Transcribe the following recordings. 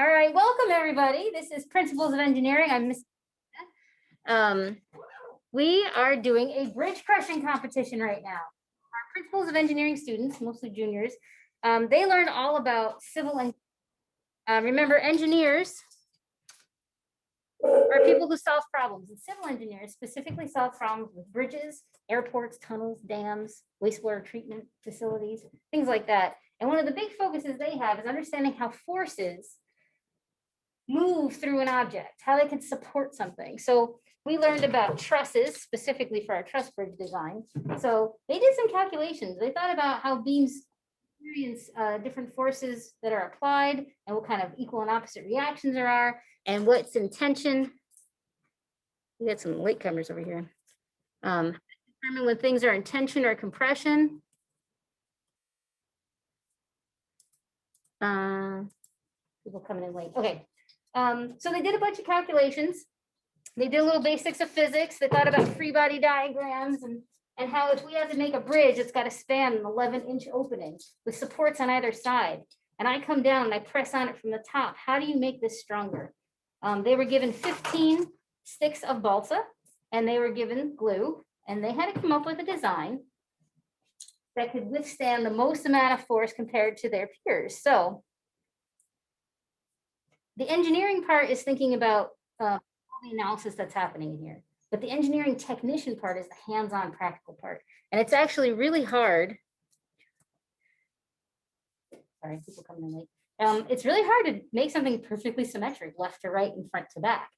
All right, welcome everybody. This is Principles of Engineering. I'm Miss. We are doing a bridge crushing competition right now. Our Principles of Engineering students, mostly juniors, they learned all about civil and remember, engineers are people who solve problems, and civil engineers specifically solve problems with bridges, airports, tunnels, dams, wastewater treatment facilities, things like that. And one of the big focuses they have is understanding how forces move through an object, how they can support something. So we learned about trusses specifically for our truss bridge design. So they did some calculations. They thought about how beams experience different forces that are applied and what kind of equal and opposite reactions there are and what's in tension. We got some latecomers over here. Determine when things are in tension or compression. People coming in late. Okay. So they did a bunch of calculations. They did a little basics of physics. They thought about free body diagrams and how if we have to make a bridge, it's got to span an 11-inch opening with supports on either side. And I come down and I press on it from the top. How do you make this stronger? They were given 15 sticks of balsa and they were given glue, and they had to come up with a design that could withstand the most amount of force compared to their peers. So the engineering part is thinking about all the analysis that's happening in here, but the engineering technician part is the hands-on practical part. And it's actually really hard. Sorry, people coming in late. It's really hard to make something perfectly symmetric, left to right and front to back.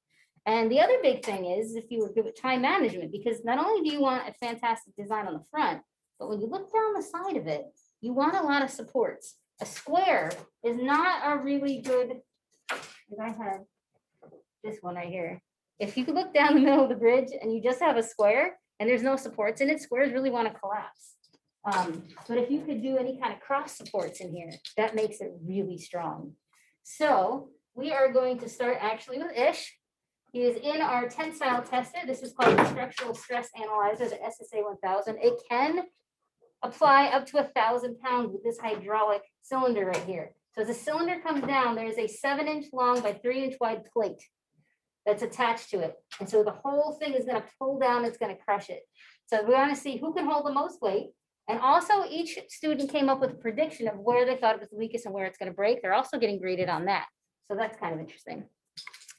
And the other big thing is if you were good at time management, because not only do you want a fantastic design on the front, but when you look down the side of it, you want a lot of supports. A square is not a really good, I have this one right here. If you could look down the middle of the bridge and you just have a square and there's no supports in it, squares really want to collapse. But if you could do any kind of cross supports in here, that makes it really strong. So we are going to start actually with Ish. He is in our tensile tester. This is called the structural stress analyzer, the SSA 1000. It can apply up to 1,000 pounds with this hydraulic cylinder right here. So as the cylinder comes down, there's a 7-inch long by 3-inch wide plate that's attached to it. And so the whole thing is going to pull down, it's going to crush it. So we want to see who can hold the most weight. And also each student came up with a prediction of where they thought it was the weakest and where it's going to break. They're also getting graded on that. So that's kind of interesting.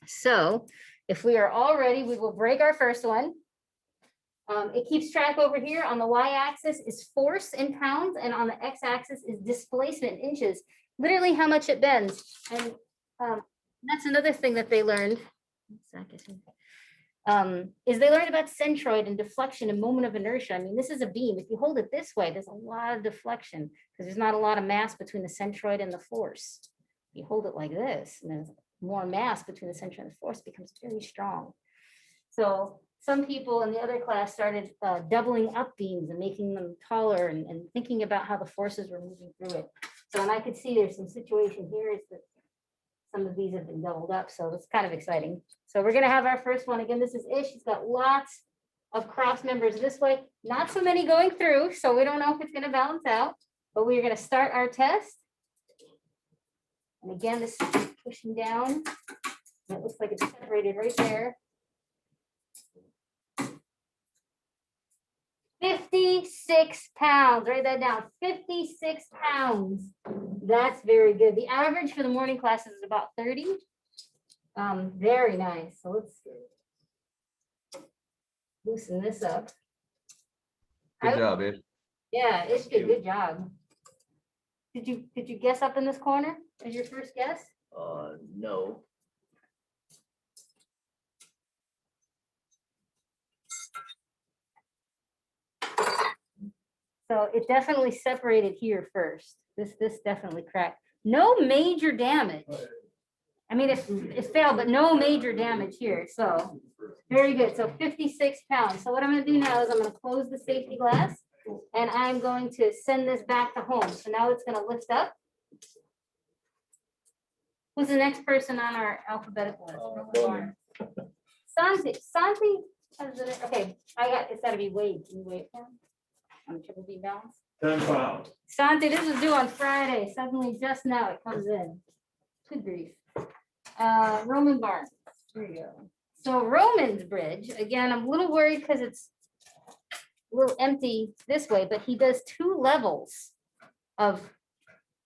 So if we are all ready, we will break our first one. It keeps track over here. On the y-axis is force in pounds, and on the x-axis is displacement in inches, literally how much it bends. And that's another thing that they learned. Is they learned about centroid and deflection and moment of inertia. I mean, this is a beam. If you hold it this way, there's a lot of deflection because there's not a lot of mass between the centroid and the force. If you hold it like this, and there's more mass between the centroid and the force, becomes very strong. So some people in the other class started doubling up beams and making them taller and thinking about how the forces were moving through it. So, and I could see there's some situation here is that some of these have been doubled up. So it's kind of exciting. So we're going to have our first one. Again, this is Ish. He's got lots of cross members this way, not so many going through. So we don't know if it's going to balance out, but we're going to start our test. And again, this is pushing down. It looks like it's separated right there. 56 pounds, write that down, 56 pounds. That's very good. The average for the morning classes is about 30. Very nice. So let's loosen this up. Good job, Ish. Yeah, Ish did good job. Did you guess up in this corner as your first guess? No. So it definitely separated here first. This definitely cracked. No major damage. I mean, it failed, but no major damage here. So very good. So 56 pounds. So what I'm going to do now is I'm going to close the safety glass and I'm going to send this back to home. So now it's going to lift up. Who's the next person on our alphabetical list? Santi. Okay, it's got to be Wade. Can you wait for him? On triple B balance. 10 pounds. Santi, this was due on Friday. Suddenly, just now, it comes in. Good grief. Roman barn. Here you go. So Roman's bridge, again, I'm a little worried because it's a little empty this way, but he does 2 levels of,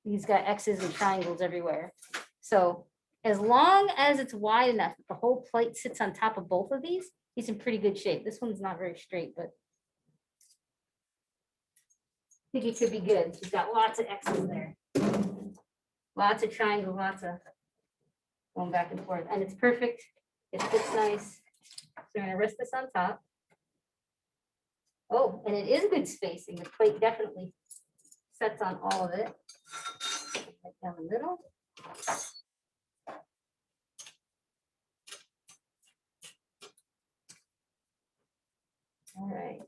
he's got X's and triangles everywhere. So as long as it's wide enough, the whole plate sits on top of both of these, he's in pretty good shape. This one's not very straight, but I think it could be good. He's got lots of X's there. Lots of triangles, lots of going back and forth, and it's perfect. It fits nice. So we're gonna rest this on top. Oh, and it is good spacing. The plate definitely sets on all of it. Right down the middle. All right.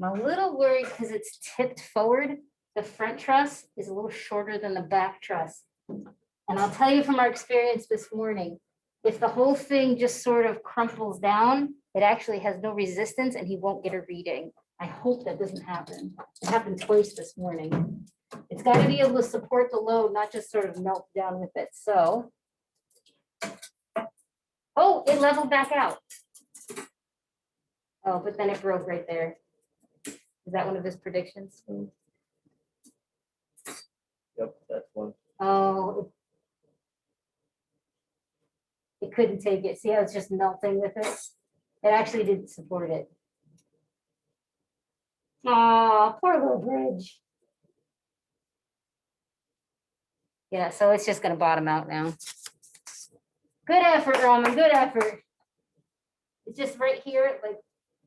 I'm a little worried because it's tipped forward. The front truss is a little shorter than the back truss. And I'll tell you from our experience this morning, if the whole thing just sort of crumples down, it actually has no resistance and he won't get a reading. I hope that doesn't happen. It happened twice this morning. It's got to be able to support the load, not just sort of melt down with it. So, oh, it leveled back out. Oh, but then it broke right there. Is that one of his predictions? Yep, that's one. Oh, it couldn't take it. See how it's just melting with it? It actually didn't support it. Oh, poor little bridge. Yeah, so it's just gonna bottom out now. Good effort, Roman, good effort. It's just right here, like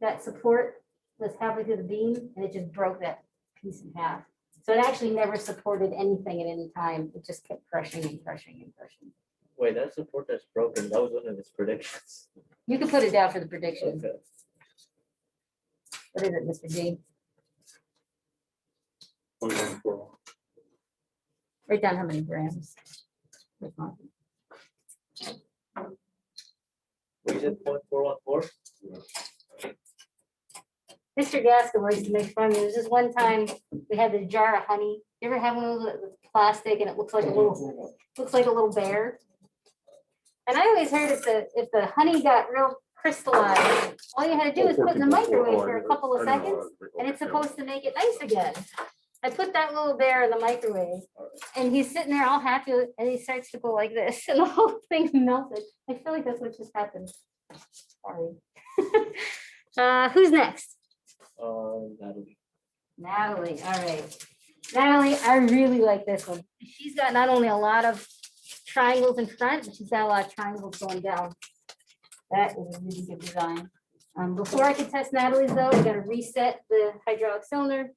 that support was halfway through the beam and it just broke that piece in half. So it actually never supported anything at any time. It just kept crushing and crushing and crushing. Wait, that support that's broken, that was one of his predictions. You can put it down for the prediction. Okay. What is it, Mr. G? Write down how many grams. We did 0.414. Mr. Gaska likes to make fun. There was this one time we had this jar of honey. You ever have one of those that's plastic and it looks like a little bear? And I always heard if the honey got real crystallized, all you had to do is put it in the microwave for a couple of seconds and it's supposed to make it nice again. I put that little bear in the microwave and he's sitting there all happy and he starts to go like this and the whole thing melted. I feel like that's what just happened. Sorry. Who's next? Natalie. Natalie, all right. Natalie, I really like this one. She's got not only a lot of triangles in front, but she's got a lot of triangles going down. That is a really good design. Before I can test Natalie's though, we got to reset the hydraulic cylinder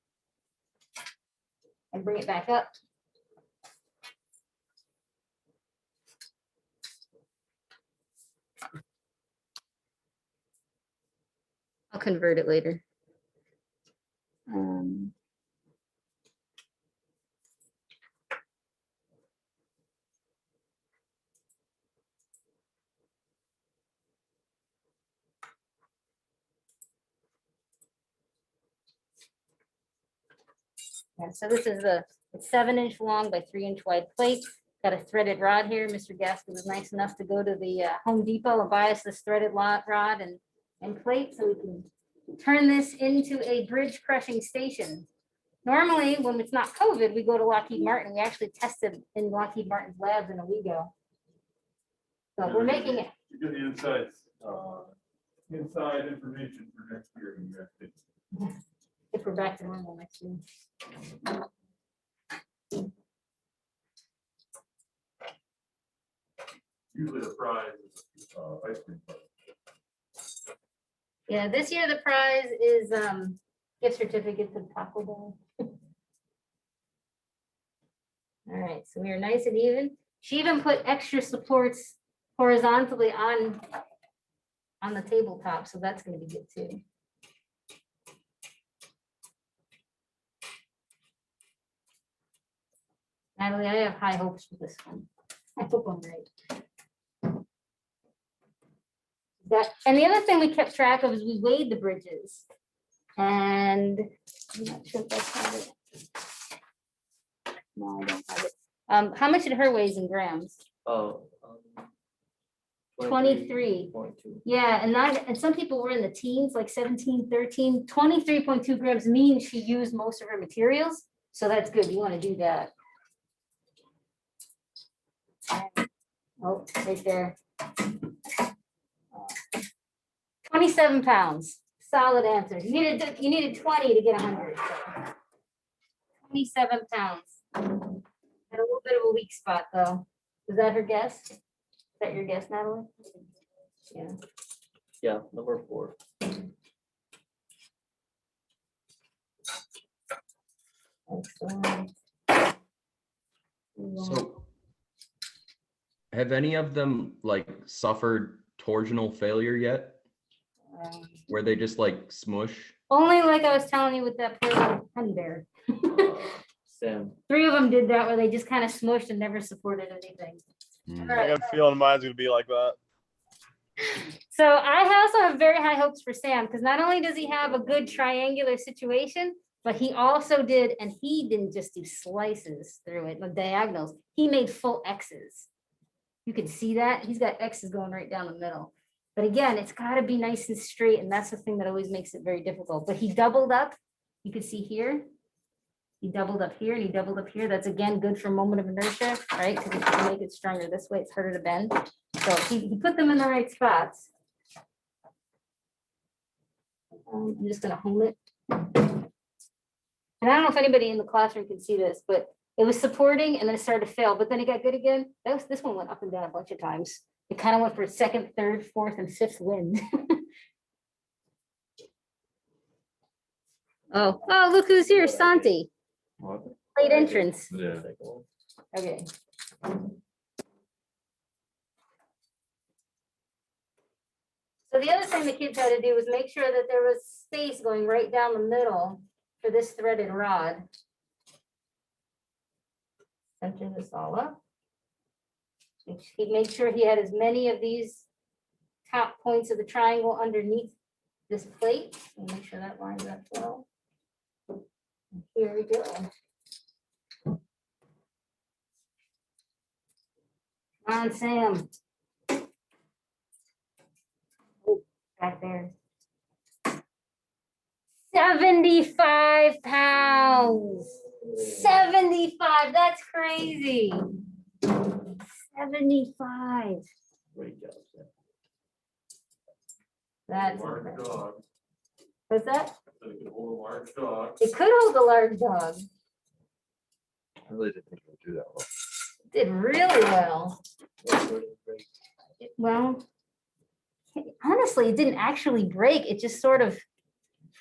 and bring it back up. I'll convert it later. Yeah, so this is the 7-inch long by 3-inch wide plate. Got a threaded rod here. Mr. Gaska was nice enough to go to the Home Depot and buy us this threaded rod and plate so we can turn this into a bridge crushing station. Normally, when it's not COVID, we go to Lockheed Martin. We actually tested in Lockheed Martin's labs in Owego. So we're making it. You get the insights, inside information for next year. You guys think. If we're back to normal next year. Usually the prize is ice cream. Yeah, this year the prize is gift certificate to Taco Bell. All right, so we are nice and even. She even put extra supports horizontally on the tabletop, so that's going to be good too. Natalie, I have high hopes for this one. I hope I'm right. And the other thing we kept track of is we weighed the bridges. And I'm not sure if that's how it. No, I don't have it. How much did her weighs in grams? Oh. 23. 23.2. Yeah, and some people were in the teens, like 17, 13, 23.2 grams means she used most of her materials. So that's good. You want to do that. Oh, right there. 27 pounds. Solid answer. You needed 20 to get 100. So 27 pounds. Had a little bit of a weak spot though. Was that her guess? Is that your guess, Natalie? Yeah. Yeah, number 4. Excellent. So have any of them like suffered torsional failure yet? Where they just like smush? Only like I was telling you with that poor honey bear. Sam. 3 of them did that where they just kind of smushed and never supported anything. Hmm. All I right. got a feeling mine's gonna be like that. So I also have very high hopes for Sam because not only does he have a good triangular situation, but he also did, and he didn't just do slices through it, like diagonals. He made full X's. You can see that he's got X's going right down the middle. But again, it's got to be nice and straight, and that's the thing that always makes it very difficult. But he doubled up. You can see here. He doubled up here and he doubled up here. That's again good for moment of inertia, right? Because if you make it stronger this way, it's harder to bend. So he put them in the right spots. I'm just gonna hone it. And I don't know if anybody in the classroom can see this, but it was supporting and then it started to fail, but then it got good again. This one went up and down a bunch of times. It kind of went for a second, third, fourth, and fifth wind. Oh, look who's here, Santi. Late entrance. Yeah. Okay. So the other thing the kids had to do was make sure that there was space going right down the middle for this threaded rod. Center this all up. He made sure he had as many of these top points of the triangle underneath this plate. And make sure that lines up well. Here we go. Come on, Sam. Oh, back there. 75 pounds. 75. That's crazy. 75. Great job, Sam. That's Large impressive. dog. What's that? So you can hold a large dog. It could hold a large dog. I really didn't think it would do that well. Did really well. Well, honestly, it didn't actually break. It just sort of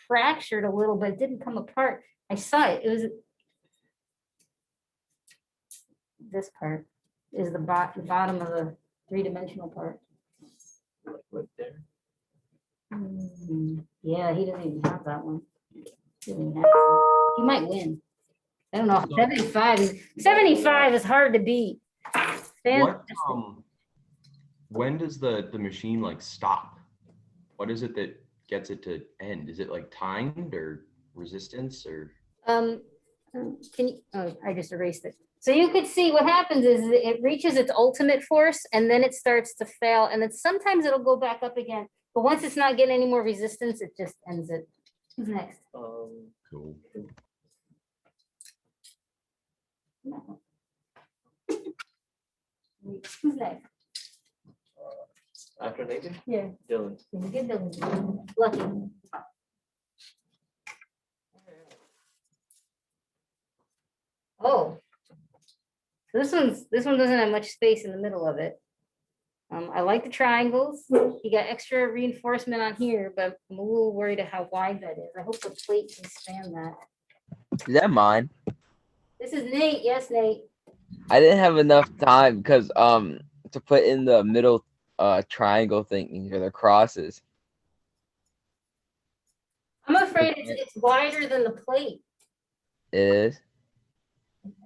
fractured a little bit. It didn't come apart. I saw it. It was this part is the bottom of the 3-dimensional part. Right there. Yeah, he doesn't even have that one. He doesn't even have that. He might win. I don't know. 75 is hard to beat. What, Fantastic. when does the machine like stop? What is it that gets it to end? Is it like timed or resistance or? Can you, oh, I just erased it. So you could see what happens is it reaches its ultimate force and then it starts to fail. And then sometimes it'll go back up again. But once it's not getting any more resistance, it just ends it. Who's next? Cool. Who's next? After Nathan, Yeah. Dylan. Good Dylan. Lucky. Oh. So this one doesn't have much space in the middle of it. I like the triangles. You got extra reinforcement on here, but I'm a little worried at how wide that is. I hope the plate can span that. Is that mine? This is Nate. Yes, Nate. I didn't have enough time because to put in the middle triangle thing or the crosses. I'm afraid it's wider than the plate, It is.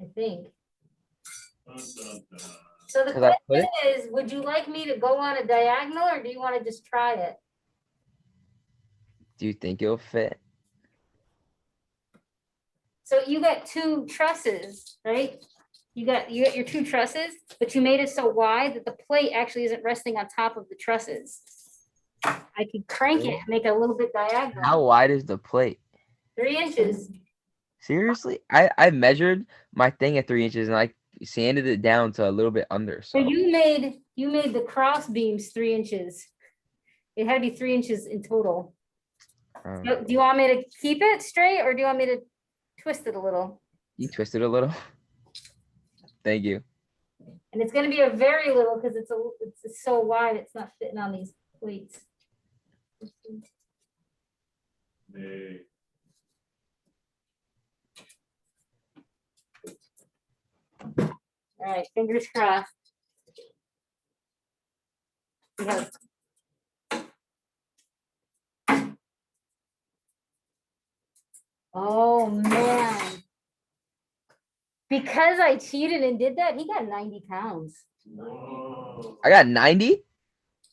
I think. Dun, dun, dun. So the 'Cause I put question is, would you like me to go on a diagonal or do you want to just try it? Do you think it'll fit? So you got 2 trusses, right? you got your two trusses, but you made it so wide that the plate actually isn't resting on top of the trusses. I could crank it, and make it a little bit How diagonal, wide is the plate? 3 inches. Seriously? I measured my thing at 3 inches and I sanded it down to a little bit under. So So you made the cross beams 3 inches. It had to be 3 inches in total. So, do you want me to keep it straight or do you want me to twist it a little? you twisted a little. Thank you. And it's gonna be a very little because it's so wide, it's not fitting on these plates. Nay. All right, fingers crossed. We have- Oh, man. Because I cheated and did that, he got 90 pounds. Whoa. I got 90?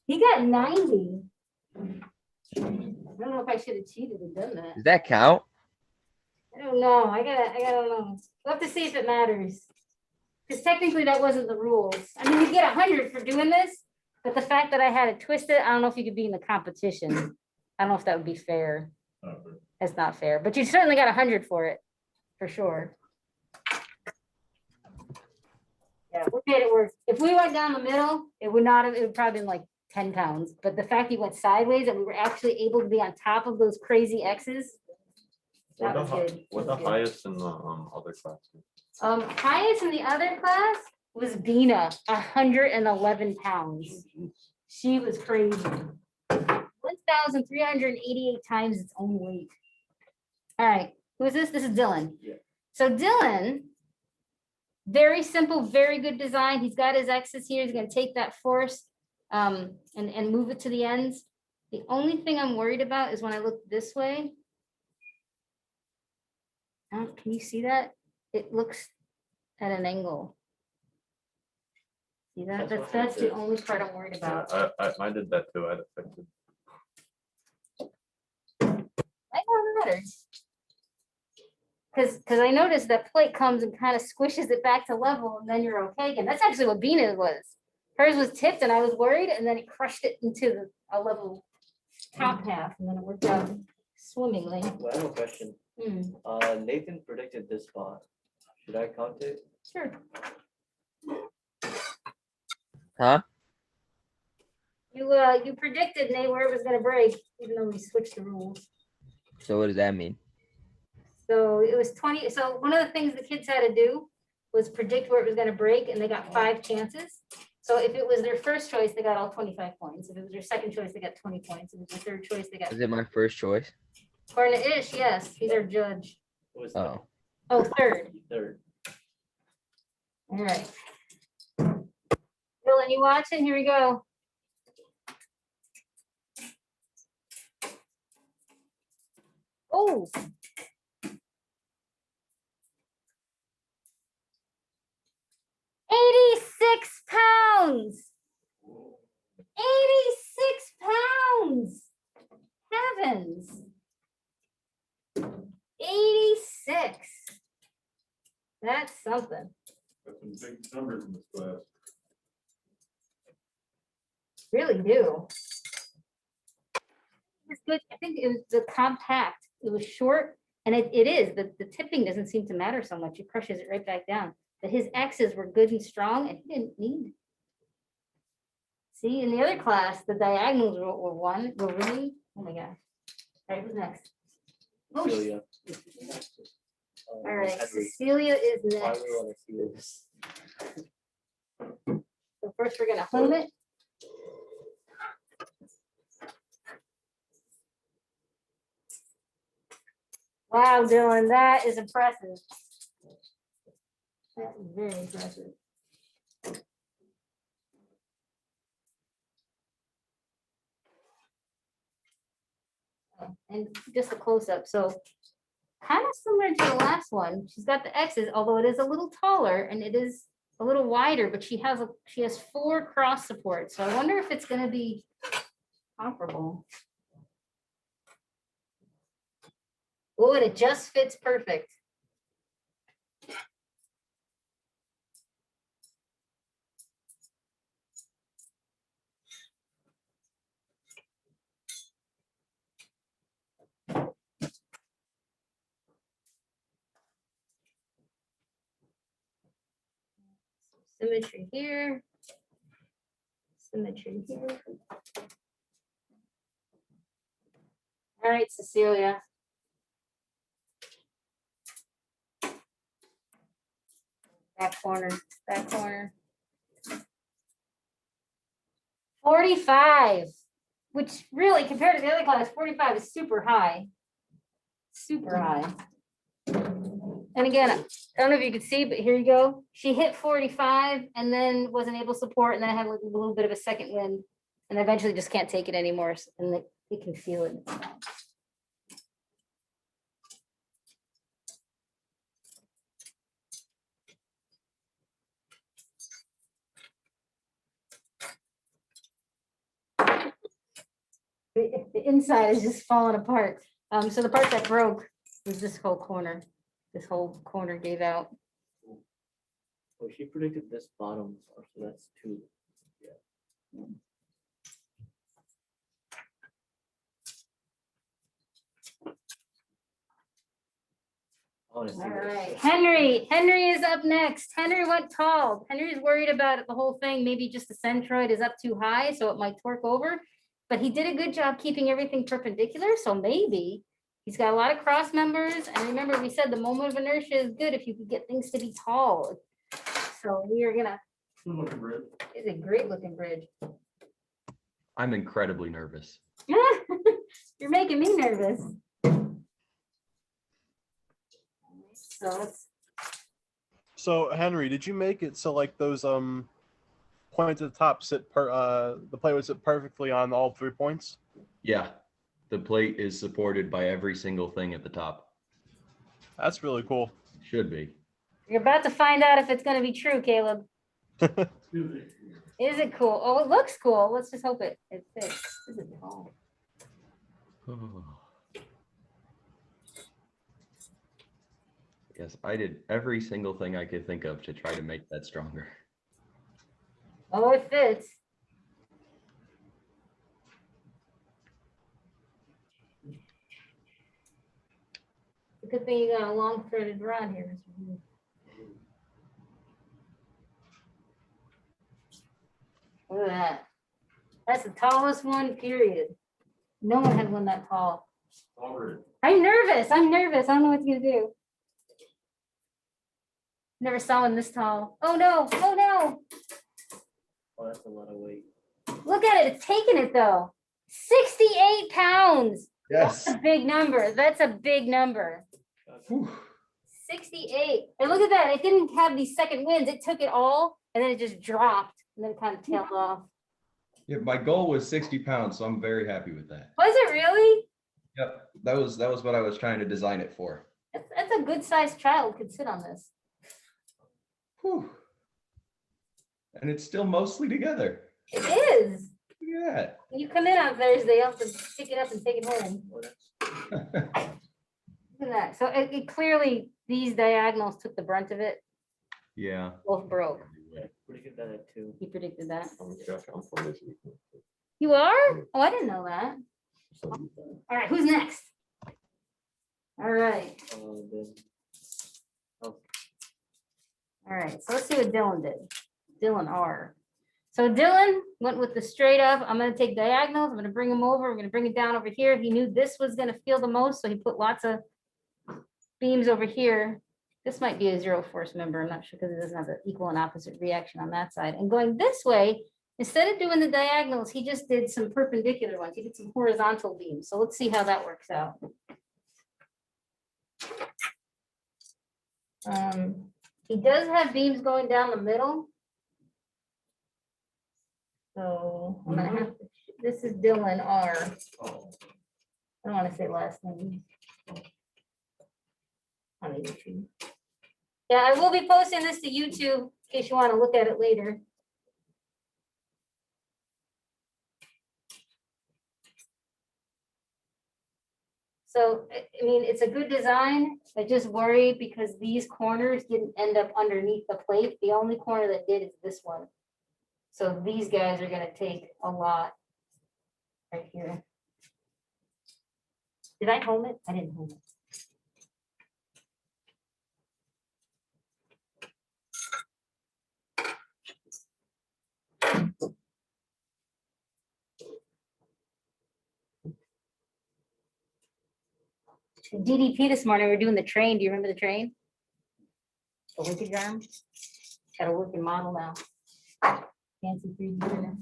He got 90. I don't know if I should have cheated and done that. Does that count? I don't know. I gotta know. We'll have to see if it matters. Because technically that wasn't the rules. I mean, you get 100 for doing this, but the fact that I had to twist it, I don't know if you could be in the competition. I don't know if that would be fair. That's not fair, but you certainly got 100 for it, for sure. Yeah, we made it work. If we went down the middle, it would not have, it would probably been like 10 pounds, but the fact you went sideways and we were actually able to be on top of those crazy X's. That was good. What That the was good. highest in the other classes? Highest in the other class was Bina, 111 pounds. She was crazy. 1,388 times its own weight. All right, who is this? This is Dylan. Yeah. So Dylan, very simple, very good design. He's got his X's here. He's gonna take that force and move it to the ends. The only thing I'm worried about is when I look this way. Can you see that? It looks at an angle. See that? That's what That's the it is. only part I'm worried about. I did that too. I affected. I know it matters. Because I noticed that plate comes and kind of squishes it back to level and then you're okay again. That's actually what Bina's was. Hers was tipped and I was worried and then it crushed it into a level top half and then it worked out swimmingly. Well, I have a question. Nathan predicted this spot. Should I count it? Sure. Huh? You predicted, Nate, where it was gonna break, even though we switched the rules. So what does that mean? So it was 20. So one of the things the kids had to do was predict where it was going to break, and they got 5 chances. So if it was their first choice, they got all 25 points. If it was their second choice, they got 20 points. If it was their third choice, they got. Is it my first choice? According to Ish, yes, he's our judge. It was Oh. Oh, third. third. All right. Dylan, you watching? Here we go. Oh. £86. 86 pounds. Heavens. 86. That's something. Got some big numbers in this class. Really do. It's good. I think it was the compact. It was short, and it is. The tipping doesn't seem to matter so much. It crushes it right back down. But his X's were good and strong, and he didn't need. See, in the other class, the diagonals were really. Oh my gosh. All right, who's next? Oh, Celia. all right, Henry. Cecilia is Why next. we want to see this? So first, we're gonna home it. Wow, Dylan, that is impressive. That is very impressive. And just a close up. So kind of similar to the last one. She's got the X's, although it is a little taller and it is a little wider, but she has 4 cross supports. So I wonder if it's going to be comparable. Oh, and it just fits perfect. Symmetry here. Symmetry here. All right, Cecilia. Back corner, back corner. 45, which really compared to the other class, 45 is super high. Super high. And again, I don't know if you could see, but here you go. She hit 45 and then wasn't able to support, and then I had like a little bit of a second wind, and eventually just can't take it anymore. And you can feel it. The inside is just falling apart. So the part that broke was this whole corner. This whole corner gave out. Oh, she predicted this bottom, so that's 2. Yeah. I wanna see All this. right, Henry is up next. Henry went tall. Henry's worried about it, the whole thing. Maybe just the centroid is up too high, so it might torque over. But he did a good job keeping everything perpendicular, so maybe he's got a lot of cross members. And remember, we said the moment of inertia is good if you could get things to be tall. So we are gonna. Looking bridge. It's a great looking bridge. I'm incredibly nervous. You're making me nervous. So So Henry, did you make it so like those points at the top sit the plate would sit perfectly on all 3 points? Yeah, the plate is supported by every single thing at the top. That's really cool. Should be. you're about to find out if it's gonna be true, Caleb. Is it cool? Oh, it looks cool. Let's just hope it fits. This is tall. Yes, I did every single thing I could think of to try to make that stronger. Oh, it fits. It's a good thing you got a long threaded rod here, Mr. Wu. Look at that. That's the tallest one, period. No one had one that tall. Already. I'm nervous. I don't know what to do. Never saw one this tall. Oh no, oh no. Oh, that's a lot of weight. Look at it, it's taking it though. 68 pounds. Yes. That's a big number. That's a big number. 68. And look at that. It didn't have these second winds. It took it all and then it just dropped and then it kind of tailed off. Yeah, my goal was 60 pounds, so I'm very happy with that. Was it really? Yep, that was what I was trying to design it for. That's a good sized child could sit on this. Whew. And it's still mostly together. It is. Look at When you come in on Thursday, you'll have to pick it up and take it home. Oh, that's that. Look at that. So it clearly, these diagonals took the brunt of it. Yeah. Both broke. predicted that at 2. He predicted that. Oh my gosh, I'm from this week. You are? Oh, I didn't know that. So, All right, who's next? All right. Then All right, so let's see what Dylan did. Dylan R. So Dylan went with the straight up. I'm gonna take diagonals. I'm gonna bring him over. I'm gonna bring it down over here. He knew this was gonna feel the most, so he put lots of beams over here. This might be a zero force member. I'm not sure because it doesn't have an equal and opposite reaction on that side. And going this way, instead of doing the diagonals, he just did some perpendicular ones. He did some horizontal beams. So let's see how that works out. He does have beams going down the middle. So I'm gonna have to, this is Dylan R. I don't want to say last name. On YouTube. Yeah, I will be posting this to YouTube in case you want to look at it later. So, I mean, it's a good design. I just worry because these corners didn't end up underneath the plate. The only corner that did is this one. So these guys are gonna take a lot right here. Did I home it? I didn't home it. DDP this morning, we were doing the train. Do you remember the train? The linkage arm? Got a working model now. Fancy 3D printer.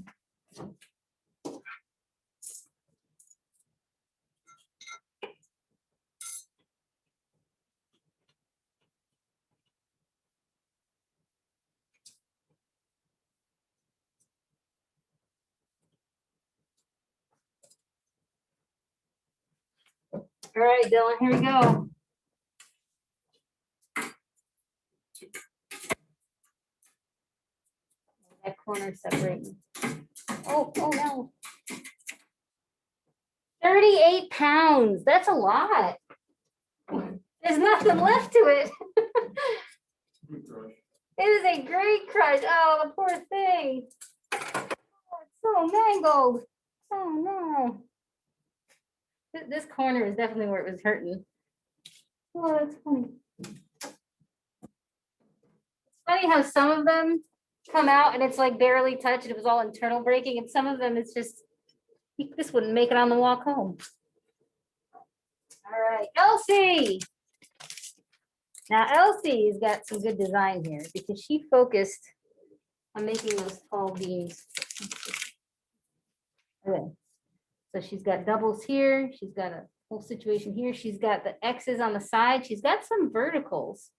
All right, Dylan, here we go. That corner separating. Oh no. 38 pounds. That's a lot. There's nothing left to it. Good crush. It is a great crush. Oh, the poor thing. Oh, it's so mangled. Oh no. This corner is definitely where it was hurting. Oh, that's funny. It's funny how some of them come out and it's like barely touched. It was all internal breaking, and some of them it's just this wouldn't make it on the walk home. All right, Elsie. Now Elsie's got some good design here because she focused on making those tall beams. Okay. So she's got doubles here. She's got a whole situation here. She's got the X's on the side. She's got some verticals,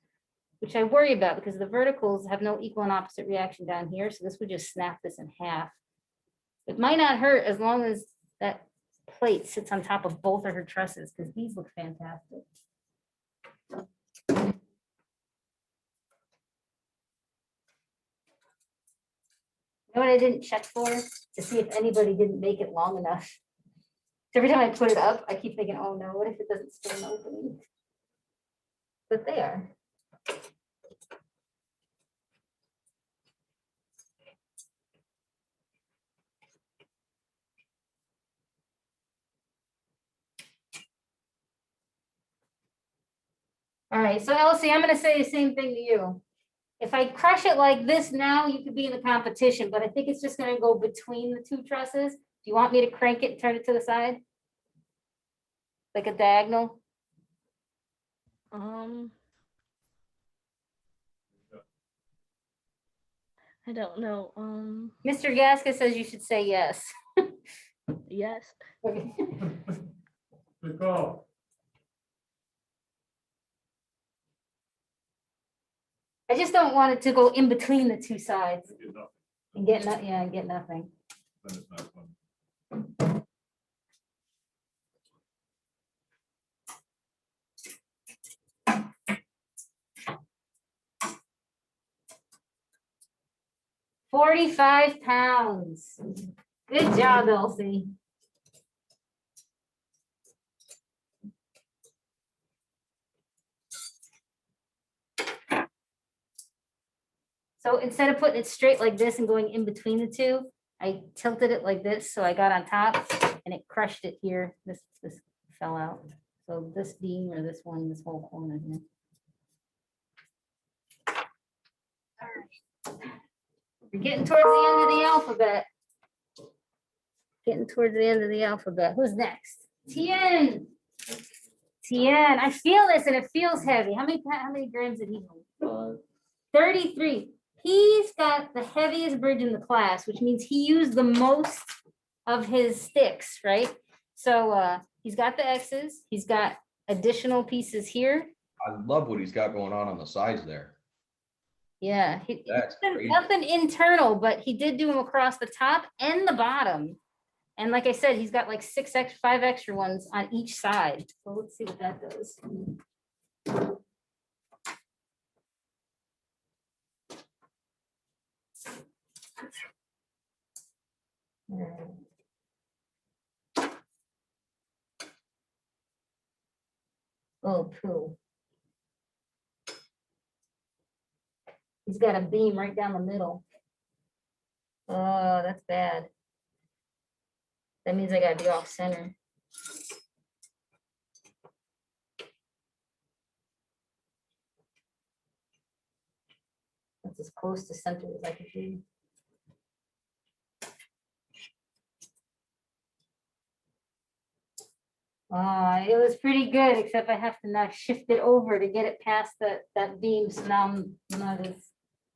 which I worry about because the verticals have no equal and opposite reaction down here. So this would just snap this in half. It might not hurt as long as that plate sits on top of both of her trusses because these look fantastic. You know what I didn't check for? To see if anybody didn't make it long enough. So every time I put it up, I keep thinking, oh no, what if it doesn't stay an opening? But they are. All right, so Elsie, I'm gonna say the same thing to you. If I crush it like this now, you could be in the competition, but I think it's just gonna go between the two trusses. Do you want me to crank it and turn it to the side? Like a diagonal? I don't know. Mr. Gaska says you should say yes. Yes. Okay. Good call. I just don't want it to go in between the two sides Good enough. and get nothing. Yeah, and get nothing. Then it's not fun. 45 pounds. Good job, Elsie. So instead of putting it straight like this and going in between the two, I tilted it like this, so I got on top and it crushed it here. This fell out. So this beam or this one, this whole corner here. All right. We're getting towards the end of the alphabet. Getting towards the end of the alphabet. Who's next? Tien. Tien. I feel this and it feels heavy. How many grams did he hold? 33. He's got the heaviest bridge in the class, which means he used the most of his sticks, right? So he's got the X's. He's got additional pieces here. I love what he's got going on the sides there. Yeah, That's crazy. nothing internal, but he did do them across the top and the bottom. And like I said, he's got like 5 extra ones on each side. So let's see what that does. Oh, poo. He's got a beam right down the middle. Oh, that's bad. That means I gotta be off center. That's as close to center as I could be. It was pretty good, except I have to now shift it over to get it past that beam, so now I'm not as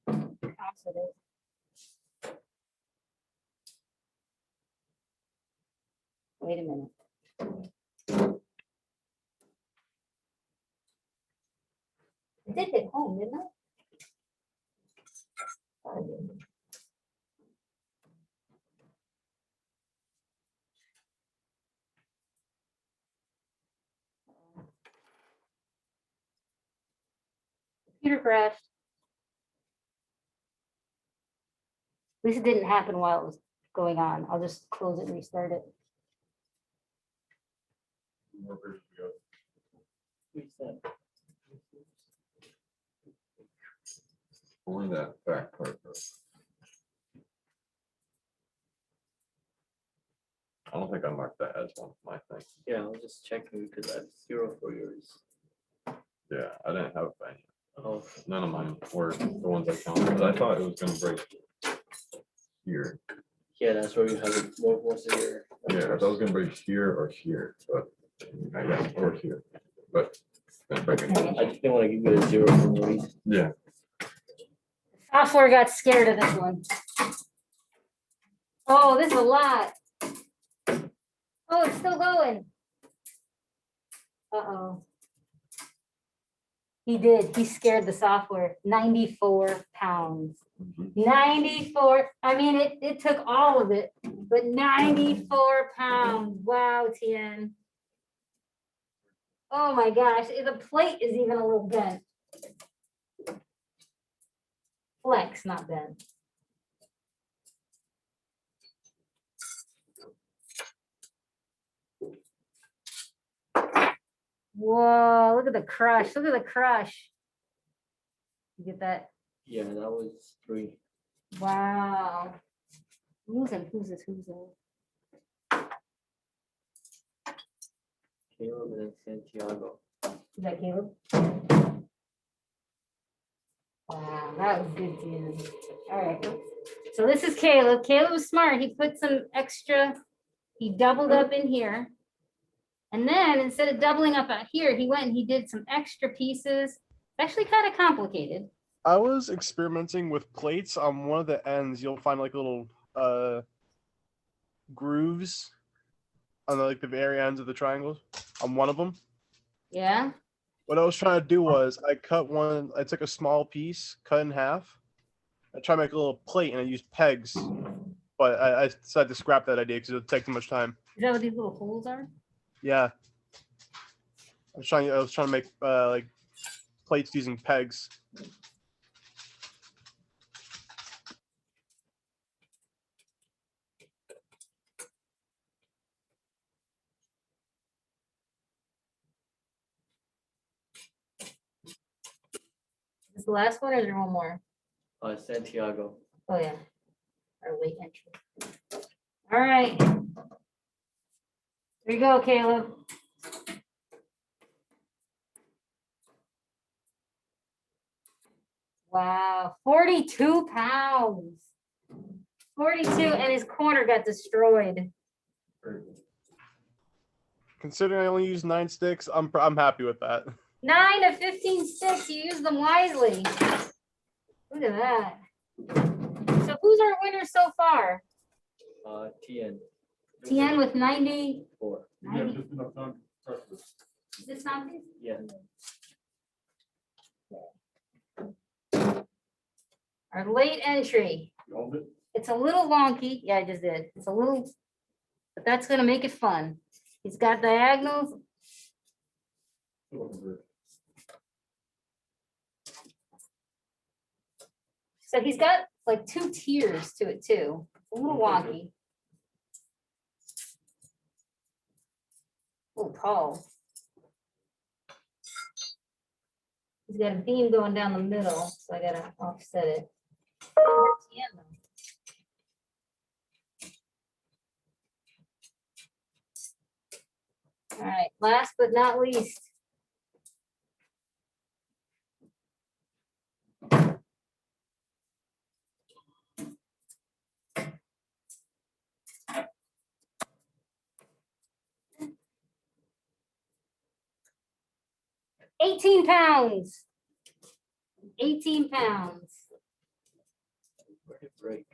confident. Wait a minute. I did hit home, didn't I? Thought I did. Computer crashed. At least it didn't happen while it was going on. I'll just close it and restart it. More versions we got. Reset. Only that back part. Though. I don't think I marked that as one of my things. Yeah, I was just checking because I have 0 for yours. Yeah, I didn't have any. Oh, None of mine were the ones I counted, but I thought it was gonna break here. yeah, that's where you have it. What was it here? Yeah, I thought it was gonna break here or here, but I guess or here, but. didn't break any. I just didn't want to give you a 0 for Maurice. Yeah, Software got scared of this one. Oh, this is a lot. Oh, it's still going. Uh-oh. He did. He scared the software. 94 pounds. 94. I mean, it took all of it, but 94 pounds. Wow, Tien. Oh my gosh, the plate is even a little bent. Flex, not bent. Whoa, look at the crush. Look at the crush. You get that? Yeah, that was 3. Wow. Who's this? Who's this? Caleb and Santiago. Is that Caleb? Wow, that was good, Tien. All right. So this is Caleb. Caleb was smart. He put some extra, he doubled up in here. And then instead of doubling up out here, he went and he did some extra pieces. Actually kind of complicated. I was experimenting with plates on one of the ends. You'll find like little grooves on like the very ends of the triangles on one of them. Yeah. What I was trying to do was I took a small piece, cut in half. I tried to make a little plate and I used pegs, but I decided to scrap that idea because it would take too much time. Is that what these little holes are? Yeah. I was trying to make like plates using pegs. Is this the last one or is there one more? Santiago. Oh yeah. Our late entry. All right. There you go, Caleb. Wow, 42 pounds. 42, and his corner got destroyed. Considering I only used 9 sticks, I'm happy with that. 9 of 15 sticks, you used them wisely. Look at that. So who's our winner so far? Tien. Tien with 90. 4. You have just enough time to press this. Is this not this? Yeah. Our late entry. You owned it? It's a little wonky. Yeah, I just did. It's a little, but that's gonna make it fun. He's got diagonals. It wasn't good. So he's got like 2 tiers to it too. A little wonky. A little tall. He's got a beam going down the middle, so I gotta offset it. All right, last but not least. 18 pounds. 18 pounds. Where'd it break?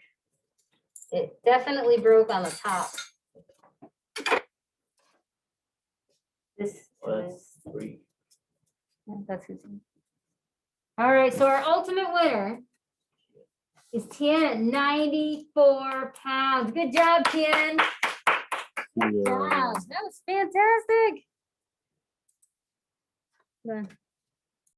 It definitely broke on the top. This Oh, is, that's 3. that's who's. All right, so our ultimate winner is Tien, 94 pounds. Good job, Tien. Good job. That was fantastic. Come on.